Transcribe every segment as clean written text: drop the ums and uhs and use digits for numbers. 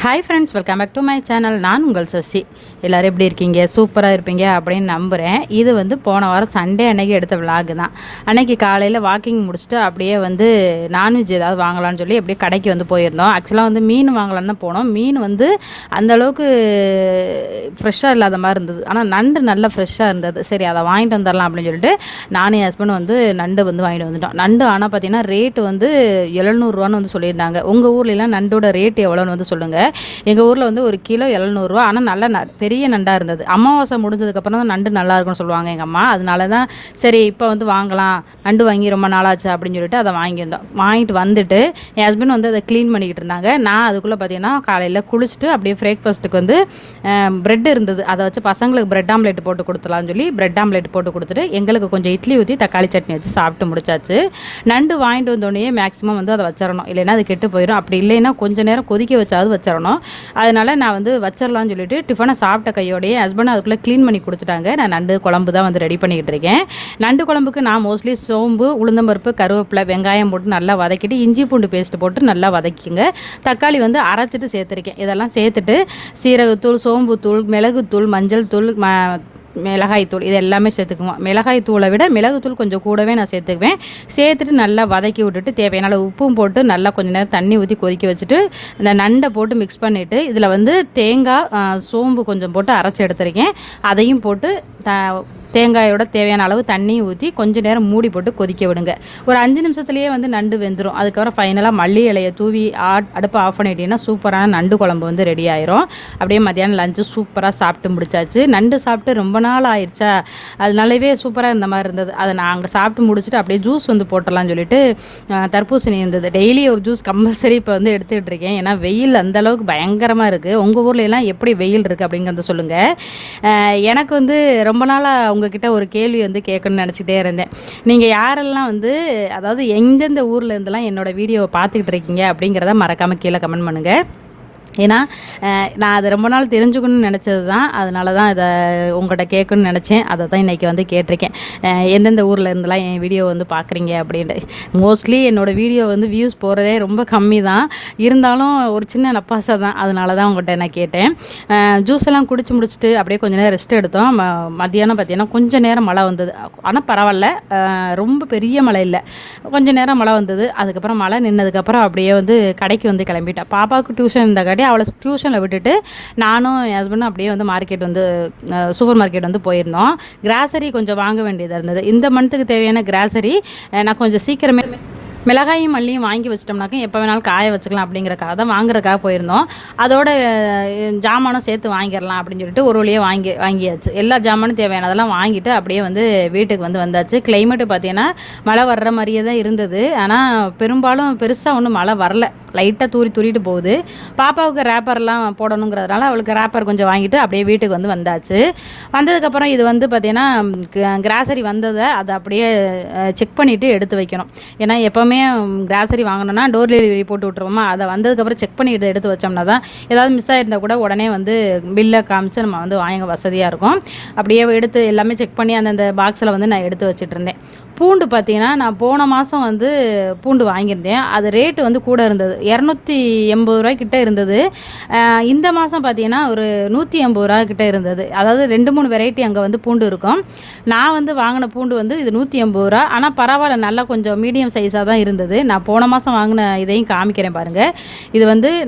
Hi friends, welcome back to my channel. நான் உங்கள் சசி. எல்லோரும் எப்படி இருக்கீங்க? சூப்பராக இருப்பீங்க அப்படின்னு நம்புகிறேன். இது போன வாரம் சண்டே அன்னைக்கு எடுத்த விலாகு தான். அன்னைக்கு காலையில் வாக்கிங் முடிச்சுட்டு அப்படியே நான்வெஜ் ஏதாவது வாங்கலாம்னு சொல்லி அப்படியே கடைக்கு போயிருந்தோம். ஆக்சுவலாக மீன் வாங்கலான்னு தான் போனோம். மீன் அந்தளவுக்கு ஃப்ரெஷ்ஷாக இல்லாத மாதிரி இருந்தது. ஆனால் நண்டு நல்லா ஃப்ரெஷ்ஷாக இருந்தது. சரி, அதை வாங்கிட்டு வந்துடலாம் அப்படின்னு சொல்லிட்டு நானும் என் ஹஸ்பண்ட் நண்டு வாங்கிட்டு வந்துட்டோம். நண்டு ஆனால் பார்த்தீங்கன்னா ரேட்டு 700 சொல்லியிருந்தாங்க. உங்கள் ஊர்லலாம் நண்டோட ரேட் எவ்வளோன்னு சொல்லுங்கள். எங்கள் ஊரில் ஒரு கிலோ 700 ஆனால் நல்ல பெரிய நண்டாக இருந்தது. அமாவாசை முடிஞ்சதுக்கப்புறம் தான் நண்டு நல்லா இருக்குன்னு சொல்லுவாங்க எங்கள் அம்மா. அதனால தான் சரி இப்போ வாங்கலாம், நண்டு வாங்கி ரொம்ப நாளாச்சு அப்படின்னு சொல்லிட்டு அதை வாங்கியிருந்தோம். வாங்கிட்டு வந்துட்டு என் ஹஸ்பண்ட் அதை க்ளீன் பண்ணிக்கிட்டு இருந்தாங்க. நான் அதுக்குள்ளே பார்த்தீங்கன்னா காலையில் குளிச்சுட்டு அப்படியே பிரேக்ஃபாஸ்ட்டுக்கு ப்ரெட் இருந்தது. அதை வச்சு பசங்களுக்கு ப்ரெட் ஆம்லேட் போட்டு கொடுத்துலான்னு சொல்லி ப்ரெட் ஆம்லேட் போட்டு கொடுத்துட்டு எங்களுக்கு கொஞ்சம் இட்லி ஊற்றி தக்காளி சட்னி வச்சு சாப்பிட்டு முடிச்சாச்சு. நண்டு வாங்கிட்டு வந்தோடனே மேக்ஸிமம் அதை வச்சிடணும், இல்லைன்னா அது கெட்டு போயிடும். அப்படி இல்லைன்னா கொஞ்சம் நேரம் கொதிக்க வச்சாவது வச்சிடணும். அதனால் நான் வச்சிடலான்னு சொல்லிட்டு டிஃபனை சாப்பிட்ட கையோடையே ஹஸ்பண்ட் அதுக்குள்ளே க்ளீன் பண்ணி கொடுத்துட்டாங்க. நான் நண்டு குழம்பு தான் ரெடி பண்ணிக்கிட்டு இருக்கேன். நண்டு குழம்புக்கு நான் மோஸ்ட்லி சோம்பு, உளுந்தம்பருப்பு, கருவேப்பிலை, வெங்காயம் போட்டு நல்லா வதக்கிட்டு இஞ்சி பூண்டு பேஸ்ட்டு போட்டு நல்லா வதக்கிங்க. தக்காளி அரைச்சிட்டு சேர்த்துருக்கேன். இதெல்லாம் சேர்த்துட்டு சீரகத்தூள், சோம்புத்தூள், மிளகுத்தூள், மஞ்சள் தூள், மிளகாய்த்தூள் இது எல்லாமே சேர்த்துக்குவோம். மிளகாய் தூளை விட மிளகுத்தூள் கொஞ்சம் கூடவே நான் சேர்த்துக்குவேன். சேர்த்துட்டு நல்லா வதக்கி விட்டுட்டு தேவையான உப்பும் போட்டு நல்லா கொஞ்சம் நேரம் தண்ணி ஊற்றி கொதிக்க வச்சுட்டு இந்த நண்டை போட்டு மிக்ஸ் பண்ணிவிட்டு இதில் தேங்காய், சோம்பு கொஞ்சம் போட்டு அரைச்சி எடுத்துருக்கேன். அதையும் போட்டு தேங்காயோட தேவையான அளவு தண்ணியும் ஊற்றி கொஞ்சம் நேரம் மூடி போட்டு கொதிக்க விடுங்க. ஒரு 5 நிமிஷத்துலேயே நண்டு வெந்துடும். அதுக்கப்புறம் ஃபைனலாக மல்லி இலையை தூவி அடுப்பை ஆஃப் பண்ணிட்டீங்கன்னா சூப்பரான நண்டு குழம்பு ரெடி ஆயிரும். அப்படியே மத்தியானம் லஞ்சு சூப்பராக சாப்பிட்டு முடிச்சாச்சு. நண்டு சாப்பிட்டு ரொம்ப நாள் ஆயிடுச்சா, அதனாலவே சூப்பராக இருந்த மாதிரி இருந்தது. அதை நாங்கள் சாப்பிட்டு முடிச்சுட்டு அப்படியே ஜூஸ் போட்டலாம்னு சொல்லிட்டு தர்பூசணி இருந்தது. டெய்லி ஒரு ஜூஸ் கம்பல்சரி இப்போ எடுத்துக்கிட்டு இருக்கேன். ஏன்னா வெயில் அந்தளவுக்கு பயங்கரமாக இருக்குது. உங்கள் ஊரில் எல்லாம் எப்படி வெயில் இருக்குது அப்படிங்கிறத சொல்லுங்கள். எனக்கு ரொம்ப நாளாக உங்ககிட்ட ஒரு கேள்வி கேட்கணும்னு நினச்சிட்டே இருந்தேன். நீங்கள் யாரெல்லாம் அதாவது எந்தெந்த ஊரில் இருந்தெல்லாம் என்னோடய வீடியோவை பார்த்துக்கிட்டு இருக்கீங்க அப்படிங்கிறத மறக்காமல் கீழே கமெண்ட் பண்ணுங்கள். ஏன்னா நான் அதை ரொம்ப நாள் தெரிஞ்சுக்கணும்னு நினச்சது தான். அதனால தான் இதை உங்கள்கிட்ட கேட்கணும்னு நினச்சேன். அதை தான் இன்றைக்கி கேட்டிருக்கேன். எந்தெந்த ஊரில் இருந்தெல்லாம் என் வீடியோ பார்க்குறீங்க அப்படின்ட்டு. மோஸ்ட்லி என்னோடய வீடியோ வியூஸ் போகிறதே ரொம்ப கம்மி தான். இருந்தாலும் ஒரு சின்ன நப்பாசை தான். அதனால தான் உங்கள்கிட்ட நான் கேட்டேன். ஜூஸ் எல்லாம் குடிச்சு முடிச்சுட்டு அப்படியே கொஞ்சம் நேரம் ரெஸ்ட் எடுத்தோம். மத்தியானம் பார்த்தீங்கன்னா கொஞ்சம் நேரம் மழை வந்தது. ஆனால் பரவாயில்ல, ரொம்ப பெரிய மழை இல்லை, கொஞ்சம் நேரம் மழை வந்தது. அதுக்கப்புறம் மழை நின்னதுக்கப்புறம் அப்படியே கடைக்கு கிளம்பிட்டேன். பாப்பாவுக்கு டியூஷன் இருந்தக்காட்டி அவளை டியூஷனில் விட்டுட்டு நானும் என் ஹஸ்பண்டும் அப்படியே மார்க்கெட் சூப்பர் மார்க்கெட் போயிருந்தோம். கிராசரி கொஞ்சம் வாங்க வேண்டியதாக இருந்தது. இந்த மந்த்துக்கு தேவையான கிராசரி நான் கொஞ்சம் சீக்கிரமே மிளகாயும் மல்லியும் வாங்கி வச்சிட்டோம்னாக்கா எப்போ வேணாலும் காய வச்சுக்கலாம் அப்படிங்கிறக்காக தான் வாங்குறதுக்காக போயிருந்தோம். அதோட ஜாமானும் சேர்த்து வாங்கிடலாம் அப்படின்னு சொல்லிட்டு ஒரு வழியாக வாங்கியாச்சு. எல்லா ஜாமானும் தேவையானதெல்லாம் வாங்கிட்டு அப்படியே வீட்டுக்கு வந்தாச்சு. கிளைமேட்டு பார்த்தீங்கன்னா மழை வர்ற மாதிரியே தான் இருந்தது. ஆனால் பெரும்பாலும் பெருசாக ஒன்றும் மழை வரல, லைட்டாக தூரிட்டு போகுது. பாப்பாவுக்கு ரேப்பர்லாம் போடணுங்கிறதுனால அவளுக்கு ரேப்பர் கொஞ்சம் வாங்கிட்டு அப்படியே வீட்டுக்கு வந்தாச்சு. வந்ததுக்கப்புறம் இது பார்த்தீங்கன்னா கிராசரி வந்ததை அதை அப்படியே செக் பண்ணிவிட்டு எடுத்து வைக்கணும். ஏன்னா எப்போவுமே கிராசரி வாங்கணும்னா டோர் டெலிவரி போட்டு விட்ருவோமா, அதை வந்ததுக்கப்புறம் செக் பண்ணிட்டு எடுத்து வச்சோம்னா தான் ஏதாவது மிஸ் ஆகிருந்தால் கூட உடனே பில்லை காமிச்சு நம்ம வாங்க வசதியாக இருக்கும். அப்படியே எடுத்து எல்லாமே செக் பண்ணி அந்தந்த பாக்ஸில் நான் எடுத்து வச்சுட்டு இருந்தேன். பூண்டு பார்த்தீங்கன்னா நான் போன மாதம் பூண்டு வாங்கியிருந்தேன். அது ரேட்டு கூட இருந்தது, 280 ரூபாய்க்கிட்ட இருந்தது. இந்த மாதம் பார்த்தீங்கன்னா ஒரு 180 ரூபா கிட்ட இருந்தது. அதாவது 2-3 வெரைட்டி அங்கே பூண்டு இருக்கும். நான் வாங்கின பூண்டு இது 180 ரூபா. ஆனால் பரவாயில்ல, நல்லா கொஞ்சம் மீடியம் சைஸாக தான் இருந்தது. நான் போன மாதம் வாங்கின இதையும் காமிக்கிறேன் பாருங்கள். இது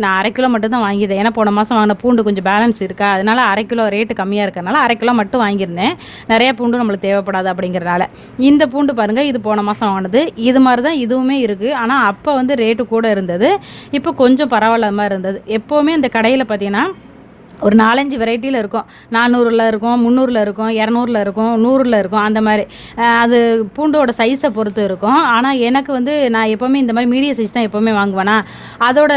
நான் 1/2 கிலோ மட்டும் தான் வாங்கியிருந்தேன். ஏன்னா போன மாதம் வாங்கின பூண்டு கொஞ்சம் பேலன்ஸ் இருக்கா, அதனால் 1/2 கிலோ ரேட்டு கம்மியாக இருக்கிறனால 1/2 கிலோ மட்டும் வாங்கியிருந்தேன். நிறைய பூண்டு நம்மளுக்கு தேவைப்படாது அப்படிங்கிறனால. இந்த பூண்டு பாருங்கள், இது போன மாதம் வாங்கினது. இது மாதிரி தான் இதுவுமே இருக்குது. ஆனால் அப்போ ரேட்டு கூட இருந்தது, இப்போ கொஞ்சம் பரவாயில்ல மாதிரி இருந்தது. எப்போவுமே இந்த கடையில் பார்த்தீங்கன்னா ஒரு 4-5 வெரைட்டியில் இருக்கும். 400ல் இருக்கும், 300ல் இருக்கும், 200ல் இருக்கும், 100ல் இருக்கும். அந்த மாதிரி அது பூண்டோட சைஸை பொறுத்து இருக்கும். ஆனால் எனக்கு நான் எப்போவுமே இந்த மாதிரி மீடியம் சைஸ் தான் எப்போவுமே வாங்குவேனா, அதோட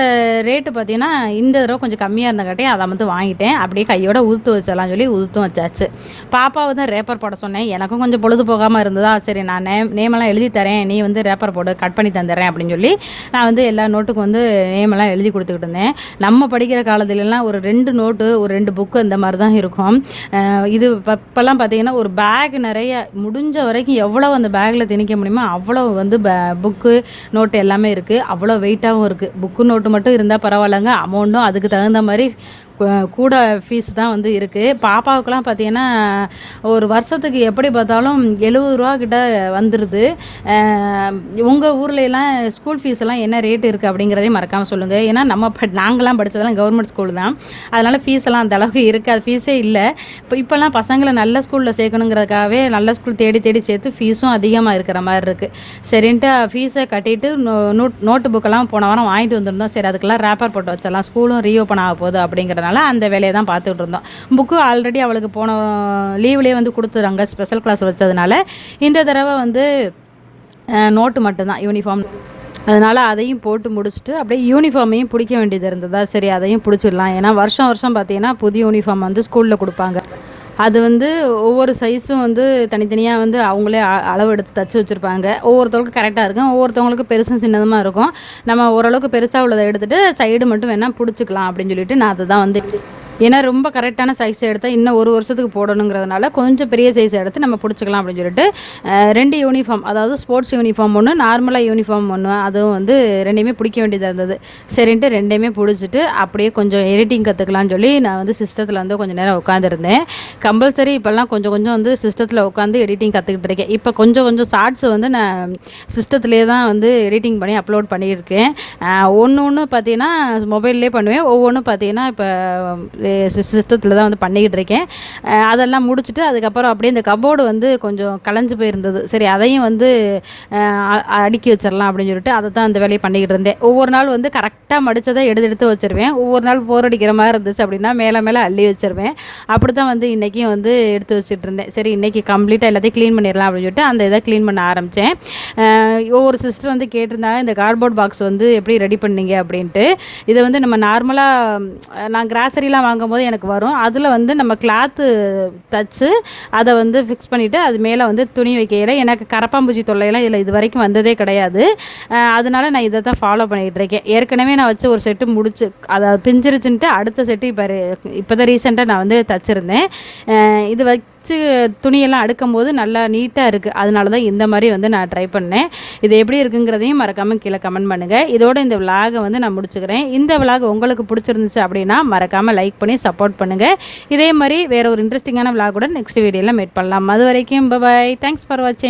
ரேட்டு பார்த்தீங்கன்னா இந்த தடவை கொஞ்சம் கம்மியாக இருந்தங்காட்டி அதை வாங்கிட்டேன். அப்படியே கையோட உதுத்து வச்சிடலாம் சொல்லி உதுத்தும் வச்சாச்சு. பாப்பாவை தான் ரேப்பர் போட சொன்னேன். எனக்கும் கொஞ்சம் பொழுது போகாமல் இருந்ததா, சரி நான் நேமெல்லாம் எழுதி தரேன், நீ ரேப்பர் போட்டு கட் பண்ணி தந்துடுறேன் அப்படின்னு சொல்லி நான் எல்லா நோட்டுக்கும் நேமெல்லாம் எழுதி கொடுத்துக்கிட்டு இருந்தேன். நம்ம படிக்கிற காலத்துலலாம் ஒரு 2 நோட்டு ஒரு 2 புக்கு இந்த மாதிரி தான் இருக்கும். இது இப்போல்லாம் பார்த்தீங்கன்னா ஒரு பேக் நிறைய முடிஞ்ச வரைக்கும் எவ்வளோ அந்த பேக்கில் திணிக்க முடியுமோ அவ்வளோ வந்து புக்கு நோட்டு எல்லாமே இருக்குது. அவ்வளோ வெயிட்டாகவும் இருக்குது. புக்கு நோட்டு மட்டும் இருந்தால் பரவாயில்லைங்க, அமௌண்ட்டும் அதுக்கு தகுந்த மாதிரி கூட ஃபீஸ் தான் வந்து இருக்குது. பாப்பாவுக்குலாம் பார்த்தீங்கன்னா ஒரு வருஷத்துக்கு எப்படி பார்த்தாலும் 70 ரூபா கிட்ட வந்துடுது. உங்கள் ஊர்லலாம் ஸ்கூல் ஃபீஸ் எல்லாம் என்ன ரேட் இருக்குது அப்படிங்கிறதையும் மறக்காமல் சொல்லுங்கள். ஏன்னா நாங்களாம் படித்ததெல்லாம் கவர்மெண்ட் ஸ்கூல் தான், அதனால் ஃபீஸ் எல்லாம் அந்த அளவுக்கு இருக்காது, ஃபீஸே இல்லை. இப்போல்லாம் பசங்களை நல்ல ஸ்கூலில் சேர்க்கணுங்கிறதுக்காகவே நல்ல ஸ்கூல் தேடி தேடி சேர்த்து ஃபீஸும் அதிகமாக இருக்கிற மாதிரி இருக்குது. சரின்ட்டு ஃபீஸை கட்டிட்டு நோட்டு புக்கெல்லாம் போன வாரம் வாங்கிட்டு வந்துருந்தோம். சரி அதுக்கெல்லாம் ரேப்பர் போட்டு வச்சிடலாம், ஸ்கூலும் ரீஓப்பன் ஆக போகுது அப்படிங்கிறதுனால அந்த வேலையை தான் பார்த்துக்கிட்டு இருந்தோம். புக்கு ஆல்ரெடி அவளுக்கு போன லீவ்லேயே வந்து கொடுத்துறாங்க, ஸ்பெஷல் கிளாஸ் வச்சதுனால. இந்த தடவை வந்து நோட்டு மட்டும்தான், யூனிஃபார்ம். அதனால் அதையும் போட்டு முடிச்சுட்டு அப்படியே யூனிஃபார்மையும் பிடிக்க வேண்டியது இருந்ததா, சரி அதையும் பிடிச்சிடலாம். ஏன்னா வருஷம் பார்த்தீங்கன்னா புது யூனிஃபார்ம் வந்து ஸ்கூலில் கொடுப்பாங்க. அது வந்து ஒவ்வொரு சைஸும் வந்து தனித்தனியாக வந்து அவங்களே அளவு எடுத்து தச்சு வச்சுருப்பாங்க. ஒவ்வொருத்தவங்களுக்கும் கரெக்டாக இருக்கும், ஒவ்வொருத்தவங்களுக்கு பெருசும் சின்னதுமாக இருக்கும். நம்ம ஓரளவுக்கு பெருசாக உள்ளதை எடுத்துகிட்டு சைடு மட்டும் வேணால் பிடிச்சிக்கலாம் அப்படின்னு சொல்லிட்டு நான் அதை தான் வந்து, ஏன்னா ரொம்ப கரெக்டான சைஸ் எடுத்தால் இன்னும் ஒரு வருஷத்துக்கு போடணுங்கிறதுனால கொஞ்சம் பெரிய சைஸ் எடுத்து நம்ம பிடிச்சிக்கலாம் அப்படின்னு சொல்லிட்டு 2 யூனிஃபார்ம், அதாவது ஸ்போர்ட்ஸ் யூனிஃபார்ம் ஒன்று, நார்மலாக யூனிஃபார்ம் ஒன்று, அதுவும் வந்து 2மே பிடிக்க வேண்டியதாக இருந்தது. சரின்ட்டு 2மே பிடிச்சிட்டு அப்படியே கொஞ்சம் எடிட்டிங் கற்றுக்கலான்னு சொல்லி நான் வந்து சிஸ்டத்தில் வந்து கொஞ்சம் நேரம் உட்காந்துருந்தேன். கம்பல்சரி இப்போல்லாம் கொஞ்சம் கொஞ்சம் வந்து சிஸ்டத்தில் உட்காந்து எடிட்டிங் கற்றுக்கிட்டு இருக்கேன். இப்போ கொஞ்சம் ஷார்ட்ஸ் வந்து நான் சிஸ்டத்துலேயே தான் வந்து எடிட்டிங் பண்ணி அப்லோட் பண்ணியிருக்கேன். ஒன்று பார்த்தீங்கன்னா மொபைல்லே பண்ணுவேன், ஒவ்வொன்றும் பார்த்தீங்கன்னா இப்போ சிஸ்டத்தில் தான் வந்து பண்ணிக்கிட்டு இருக்கேன். அதெல்லாம் முடிச்சுட்டு அதுக்கப்புறம் அப்படியே இந்த கபோர்டு வந்து கொஞ்சம் கலைஞ்சு போயிருந்தது. சரி அதையும் வந்து அடுக்கி வச்சிடலாம் அப்படின்னு சொல்லிட்டு அதை தான் அந்த வேலையை பண்ணிக்கிட்டு இருந்தேன். ஒவ்வொரு நாள் வந்து கரெக்டாக மடித்ததை எடுத்து வச்சுருவேன். ஒவ்வொரு நாள் போர் அடிக்கிற மாதிரி இருந்துச்சு அப்படின்னா மேலே அள்ளி வச்சுருவேன். அப்படி தான் வந்து இன்றைக்கும் வந்து எடுத்து வச்சுட்டு இருந்தேன். சரி இன்றைக்கி கம்ப்ளீட்டாக எல்லாத்தையும் க்ளீன் பண்ணிடலாம் அப்படின்னு சொல்லிட்டு அந்த இதை க்ளீன் பண்ண ஆரம்பித்தேன். ஒவ்வொரு சிஸ்டர் வந்து கேட்டிருந்தாங்க இந்த கார்ட்போர்ட் பாக்ஸ் வந்து எப்படி ரெடி பண்ணீங்க அப்படின்ட்டு. இதை வந்து நம்ம நார்மலாக நான் கிராசரிலாம் வாங்கும்போது எனக்கு வரும், அதில் வந்து நம்ம கிளாத்து தச்சு அதை வந்து ஃபிக்ஸ் பண்ணிவிட்டு அது மேலே வந்து துணி வைக்கையில் எனக்கு கரப்பாம்பூச்சி தொல்லையெல்லாம் இதில் இது வரைக்கும் வந்ததே கிடையாது. அதனால் நான் இதை தான் ஃபாலோ பண்ணிகிட்டு இருக்கேன். ஏற்கனவே நான் வச்சு ஒரு செட்டு முடிச்சு அதை பிஞ்சிருச்சுன்ட்டு அடுத்த செட்டு இப்போ தான் ரீசெண்டாக நான் வந்து தச்சுருந்தேன். இது வச்சு துணியெல்லாம் அடுக்கும் போது நல்லா நீட்டாக இருக்குது. அதனால தான் இந்த மாதிரி வந்து நான் ட்ரை பண்ணேன். இது எப்படி இருக்குங்கிறதையும் மறக்காமல் கீழே கமெண்ட் பண்ணுங்கள். இதோட இந்த விலாகை வந்து நான் முடிச்சுக்கிறேன். இந்த விலாக் உங்களுக்கு பிடிச்சிருந்துச்சு அப்படின்னா மறக்காமல் லைக் பண்ணி சப்போர்ட் பண்ணுங்கள். இதே மாதிரி வேறு ஒரு இன்ட்ரெஸ்டிங்கான விலாகுடன் நெக்ஸ்ட் வீடியோவில் மீட் பண்ணலாம். அது வரைக்கும் பை. தேங்க்ஸ் ஃபார் வாட்சிங்.